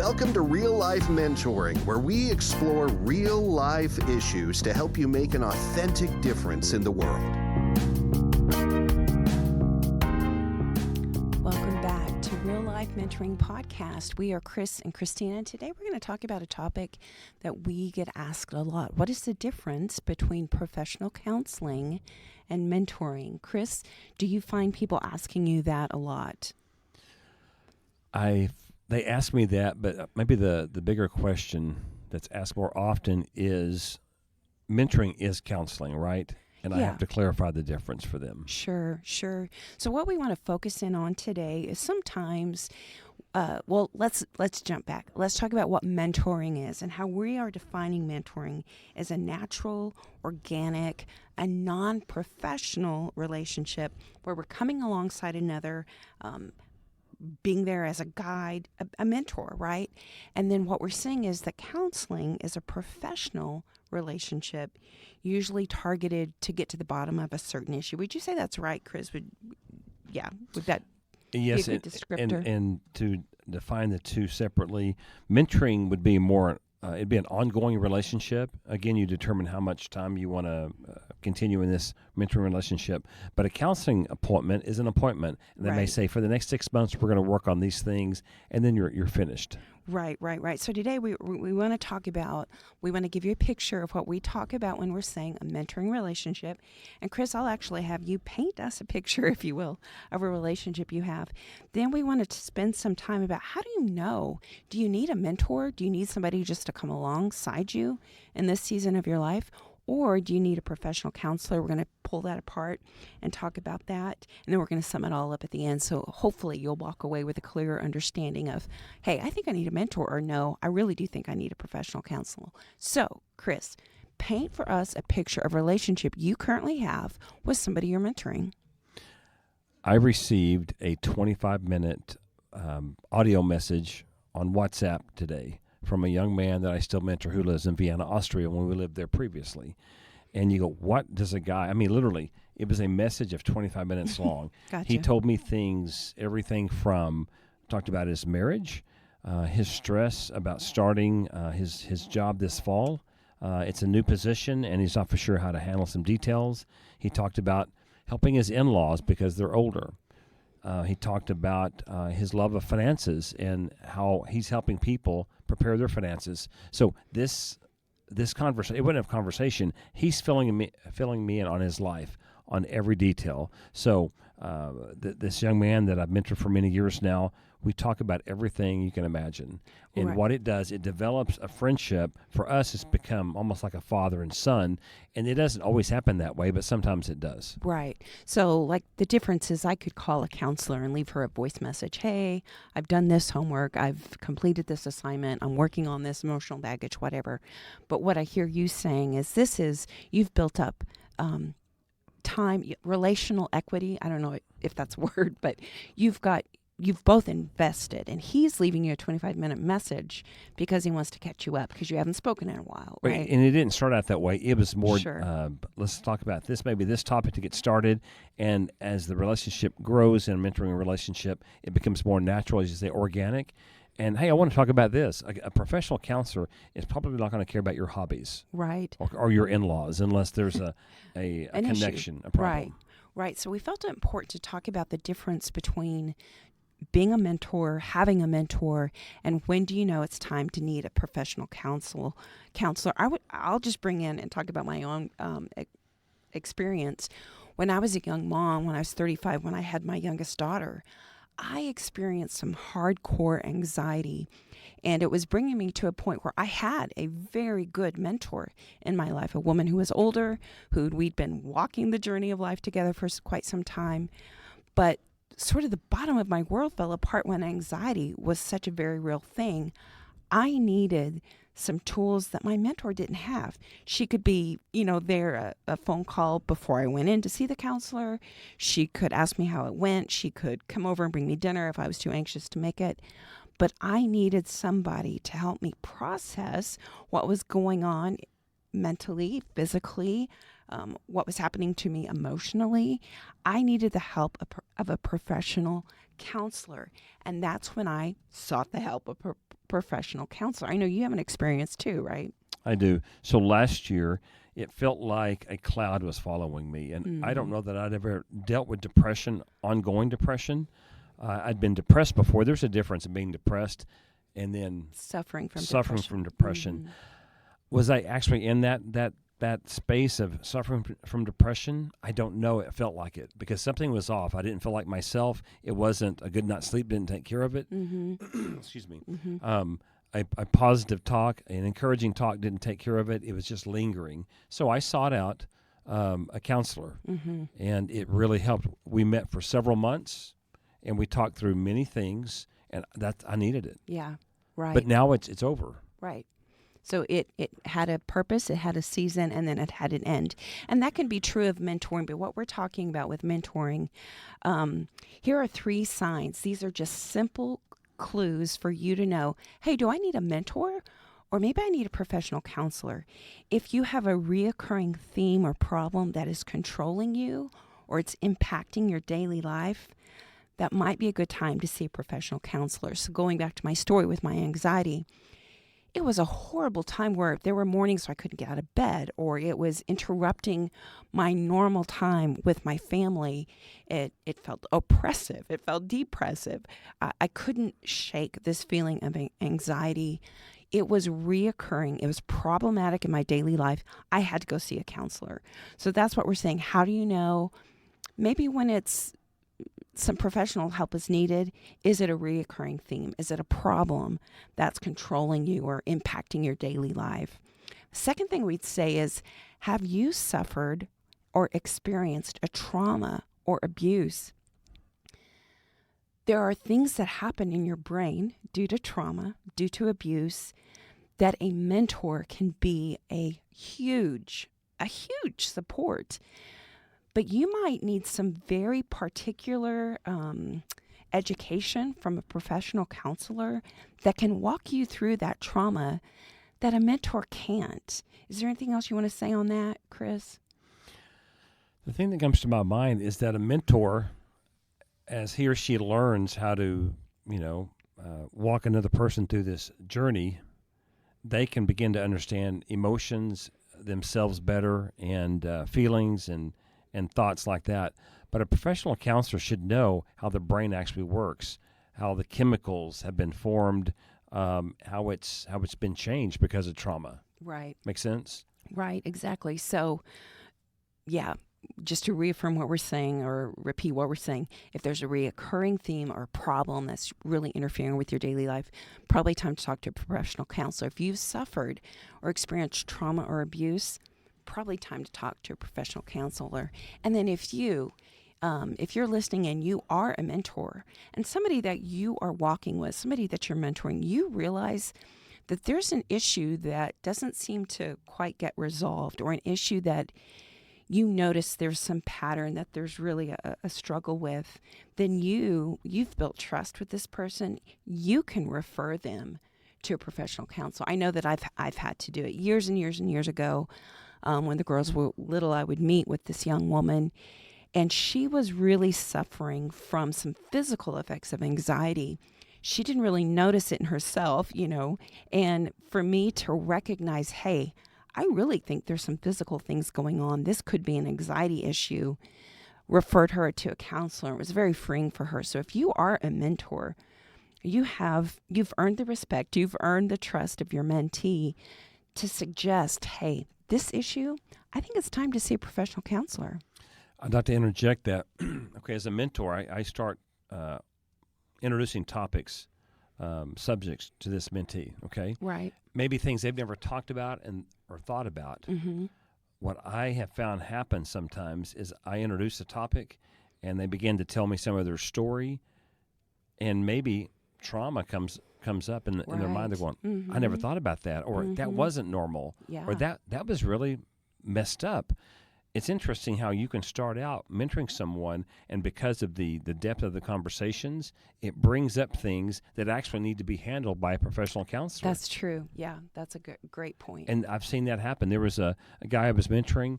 Welcome to Real Life Mentoring, where we explore real life issues to help you make an authentic difference in the world. Welcome back to Real Life Mentoring Podcast. We are Chris and Christina, and today we're going to talk about a topic that we get asked a lot. What is the difference between professional counseling and mentoring? Chris, do you find people asking you that a lot? They ask me that, but maybe the bigger question that's asked more often is mentoring is counseling, right? And I have to clarify the difference for them. Sure. So what we want to focus in on today is sometimes, let's jump back. Let's talk about what mentoring is and how we are defining mentoring as a natural, organic, and non-professional relationship where we're coming alongside another, being there as a guide, a mentor, right? And then what we're saying is that counseling is a professional relationship, usually targeted to get to the bottom of a certain issue. Would you say that's right, Chris? Would that be a good descriptor? And to define the two separately, mentoring would be more, it'd be an ongoing relationship. Again, you determine how much time you want to continue in this mentoring relationship. But a counseling appointment is an appointment. And they may say, for the next 6 months, we're going to work on these things, and then you're finished. Right. So today we want to talk about, we want to give you a picture of what we talk about when we're saying a mentoring relationship. And Chris, I'll actually have you paint us a picture, if you will, of a relationship you have. Then we want to spend some time about how do you know? Do you need a mentor? Do you need somebody just to come alongside you in this season of your life? Or do you need a professional counselor? We're going to pull that apart and talk about that. And then we're going to sum it all up at the end. So hopefully you'll walk away with a clearer understanding of, hey, I think I need a mentor, or no, I really do think I need a professional counselor. So, Chris, paint for us a picture of a relationship you currently have with somebody you're mentoring. I received a 25-minute audio message on WhatsApp today from a young man that I still mentor who lives in Vienna, Austria, when we lived there previously. And you go, what does a guy, literally, it was a message of 25 minutes long. Gotcha. He told me things, everything from, talked about his marriage, his stress about starting his job this fall. It's a new position, and he's not for sure how to handle some details. He talked about helping his in-laws because they're older. He talked about his love of finances and how he's helping people prepare their finances. So this conversation, it wasn't a conversation. He's filling me in on his life, on every detail. So this young man that I've mentored for many years now, we talk about everything you can imagine. And what it does, it develops a friendship. For us, it's become almost like a father and son. And it doesn't always happen that way, but sometimes it does. Right. So like the difference is I could call a counselor and leave her a voice message. Hey, I've done this homework. I've completed this assignment. I'm working on this emotional baggage, whatever. But what I hear you saying is you've built up time, relational equity. I don't know if that's a word, but you've both invested, and he's leaving you a 25-minute message because he wants to catch you up because you haven't spoken in a while, right? And it didn't start out that way. It was more, let's talk about maybe this topic to get started. And as the relationship grows in a mentoring relationship, it becomes more natural, as you say, organic. And, hey, I want to talk about this. A professional counselor is probably not going to care about your hobbies. Right. Or your in-laws unless there's a connection, a problem. Right. So we felt it important to talk about the difference between being a mentor, having a mentor, and when do you know it's time to need a professional counselor. I'll just bring in and talk about my own experience. When I was a young mom, when I was 35, when I had my youngest daughter, I experienced some hardcore anxiety, and it was bringing me to a point where I had a very good mentor in my life, a woman who was older, we'd been walking the journey of life together for quite some time, but sort of the bottom of my world fell apart when anxiety was such a very real thing. I needed some tools that my mentor didn't have. She could be, there a phone call before I went in to see the counselor. She could ask me how it went. She could come over and bring me dinner if I was too anxious to make it. But I needed somebody to help me process what was going on mentally, physically, what was happening to me emotionally. I needed the help of a professional counselor. And that's when I sought the help of a professional counselor. I know you have an experience too, right? I do. So last year, it felt like a cloud was following me. And I don't know that I'd ever dealt with depression, ongoing depression. I'd been depressed before. There's a difference in being depressed and then Suffering from depression. Was I actually in that space of suffering from depression? I don't know. It felt like it because something was off. I didn't feel like myself. It wasn't a good night's sleep. Didn't take care of it. Excuse me. A positive talk, an encouraging talk didn't take care of it. It was just lingering. So I sought out a counselor, and it really helped. We met for several months, and we talked through many things, and I needed it. Yeah, right. But now it's over. Right. So it had a purpose, it had a season, and then it had an end. And that can be true of mentoring, but what we're talking about with mentoring, here are 3 signs. These are just simple clues for you to know, hey, do I need a mentor? Or maybe I need a professional counselor. If you have a reoccurring theme or problem that is controlling you or it's impacting your daily life, that might be a good time to see a professional counselor. So going back to my story with my anxiety, it was a horrible time where there were mornings where I couldn't get out of bed, or it was interrupting my normal time with my family. It felt oppressive. It felt depressive. I couldn't shake this feeling of anxiety. It was reoccurring. It was problematic in my daily life. I had to go see a counselor. So that's what we're saying. How do you know? Maybe when it's some professional help is needed. Is it a reoccurring theme? Is it a problem that's controlling you or impacting your daily life? Second thing we'd say is, have you suffered or experienced a trauma or abuse? There are things that happen in your brain due to trauma, due to abuse, that a mentor can be a huge support. But you might need some very particular education from a professional counselor that can walk you through that trauma that a mentor can't. Is there anything else you want to say on that, Chris? The thing that comes to my mind is that a mentor, as he or she learns how to, walk another person through this journey, they can begin to understand emotions themselves better and feelings and thoughts like that. But a professional counselor should know how the brain actually works, how the chemicals have been formed, how it's been changed because of trauma. Right. Make sense? Right, exactly. So, yeah, just to reaffirm what we're saying or repeat what we're saying, if there's a reoccurring theme or a problem that's really interfering with your daily life, probably time to talk to a professional counselor. If you've suffered or experienced trauma or abuse, probably time to talk to a professional counselor. And then if you're listening and you are a mentor and somebody that you are walking with, somebody that you're mentoring, you realize that there's an issue that doesn't seem to quite get resolved, or an issue that you notice there's some pattern that there's really a struggle with, then you've built trust with this person. You can refer them to a professional counselor. I know that I've had to do it years and years and years ago. When the girls were little, I would meet with this young woman, and she was really suffering from some physical effects of anxiety. She didn't really notice it in herself, and for me to recognize, hey, I really think there's some physical things going on. This could be an anxiety issue, referred her to a counselor. It was very freeing for her. So if you are a mentor, you've earned the respect, you've earned the trust of your mentee to suggest, hey, this issue, I think it's time to see a professional counselor. I'd like to interject that. Okay, as a mentor, I start introducing topics, subjects to this mentee, okay? Right. Maybe things they've never talked about or thought about. Mm-hmm. What I have found happen sometimes is I introduce a topic and they begin to tell me some of their story, and maybe trauma comes up in their mind. They're going, I never thought about that, or that wasn't normal, or that was really messed up. It's interesting how you can start out mentoring someone, and because of the depth of the conversations, it brings up things that actually need to be handled by a professional counselor. That's true. Yeah, that's a great point. And I've seen that happen. There was a guy I was mentoring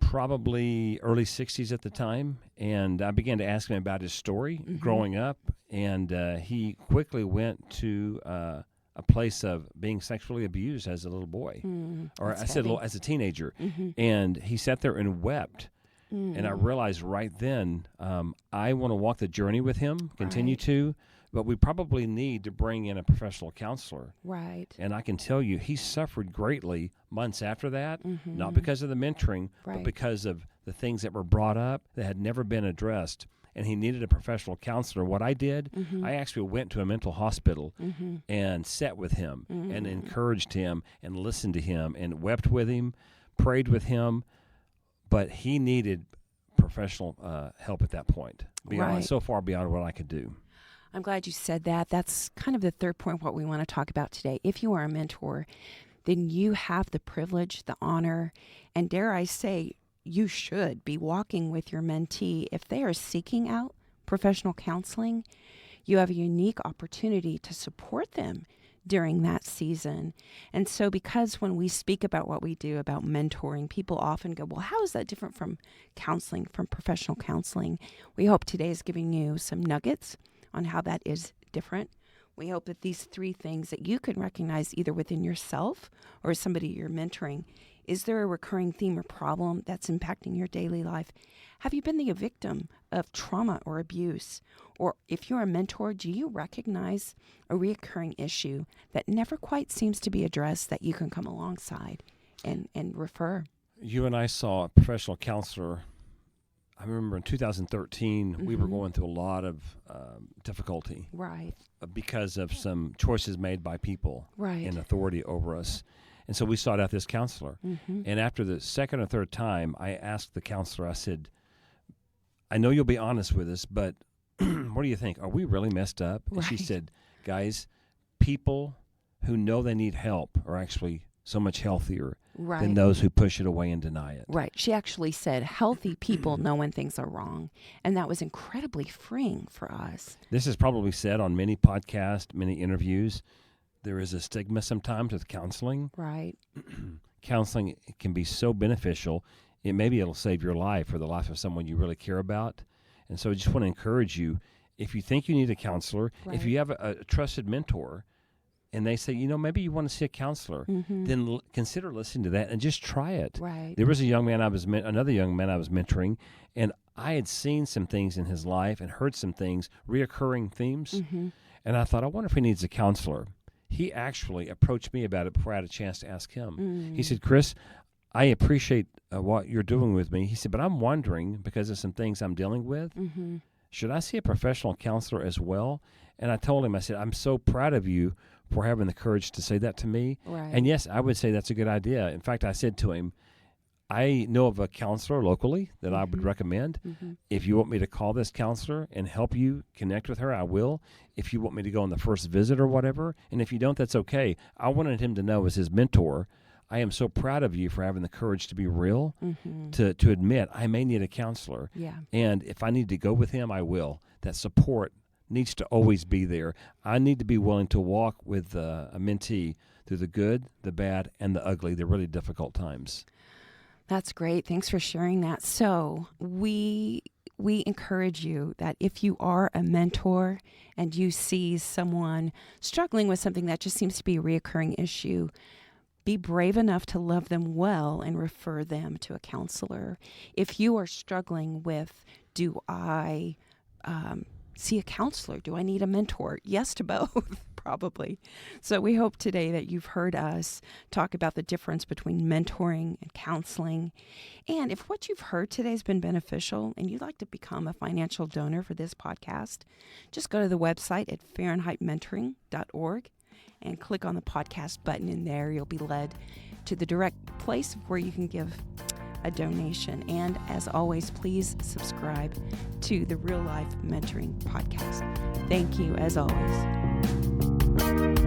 probably early 60s at the time, and I began to ask him about his story growing up, and he quickly went to a place of being sexually abused as a little boy, or I said as a teenager, and he sat there and wept. And I realized right then, I want to walk the journey with him, continue to, but we probably need to bring in a professional counselor. Right. And I can tell you, he suffered greatly months after that, not because of the mentoring, but because of the things that were brought up that had never been addressed. And he needed a professional counselor. What I did, I actually went to a mental hospital and sat with him and encouraged him and listened to him and wept with him, prayed with him. But he needed professional help at that point, so far beyond what I could do. I'm glad you said that. That's kind of the third point, what we want to talk about today. If you are a mentor, then you have the privilege, the honor, and dare I say, you should be walking with your mentee. If they are seeking out professional counseling, you have a unique opportunity to support them during that season. And so because when we speak about what we do about mentoring, people often go, well, how is that different from counseling, from professional counseling? We hope today is giving you some nuggets on how that is different. We hope that these three things that you can recognize either within yourself or somebody you're mentoring. Is there a recurring theme or problem that's impacting your daily life? Have you been the victim of trauma or abuse? Or if you're a mentor, do you recognize a recurring issue that never quite seems to be addressed that you can come alongside and refer? You and I saw a professional counselor. I remember in 2013, we were going through a lot of difficulty. Right. Because of some choices made by people in authority over us. And so we sought out this counselor. And after the second or third time, I asked the counselor, I said, I know you'll be honest with us, but what do you think? Are we really messed up? And she said, guys, people who know they need help are actually so much healthier than those who push it away and deny it. Right. She actually said healthy people know when things are wrong. And that was incredibly freeing for us. This is probably said on many podcasts, many interviews. There is a stigma sometimes with counseling. Right. Counseling can be so beneficial. It'll save your life or the life of someone you really care about. And so I just want to encourage you, if you think you need a counselor, if you have a trusted mentor, and they say, maybe you want to see a counselor, then consider listening to that and just try it. Right. There was another young man I was mentoring, and I had seen some things in his life and heard some things, reoccurring themes, and I thought, I wonder if he needs a counselor. He actually approached me about it before I had a chance to ask him. He said, Chris, I appreciate what you're doing with me. He said, but I'm wondering, because of some things I'm dealing with, should I see a professional counselor as well? And I told him, I said, I'm so proud of you for having the courage to say that to me. Right. And yes, I would say that's a good idea. In fact, I said to him, I know of a counselor locally that I would recommend. If you want me to call this counselor and help you connect with her, I will. If you want me to go on the first visit or whatever, and if you don't, that's okay. I wanted him to know as his mentor, I am so proud of you for having the courage to be real, to admit I may need a counselor. Yeah. And if I need to go with him, I will. That support needs to always be there. I need to be willing to walk with a mentee through the good, the bad, and the ugly, the really difficult times. That's great. Thanks for sharing that. So we encourage you that if you are a mentor and you see someone struggling with something that just seems to be a reoccurring issue, be brave enough to love them well and refer them to a counselor. If you are struggling with, do I see a counselor? Do I need a mentor? Yes to both, probably. So we hope today that you've heard us talk about the difference between mentoring and counseling. And if what you've heard today has been beneficial and you'd like to become a financial donor for this podcast, just go to the website at FahrenheitMentoring.org and click on the podcast button. In there, you'll be led to the direct place where you can give a donation. And as always, please subscribe to the Real Life Mentoring Podcast. Thank you, as always.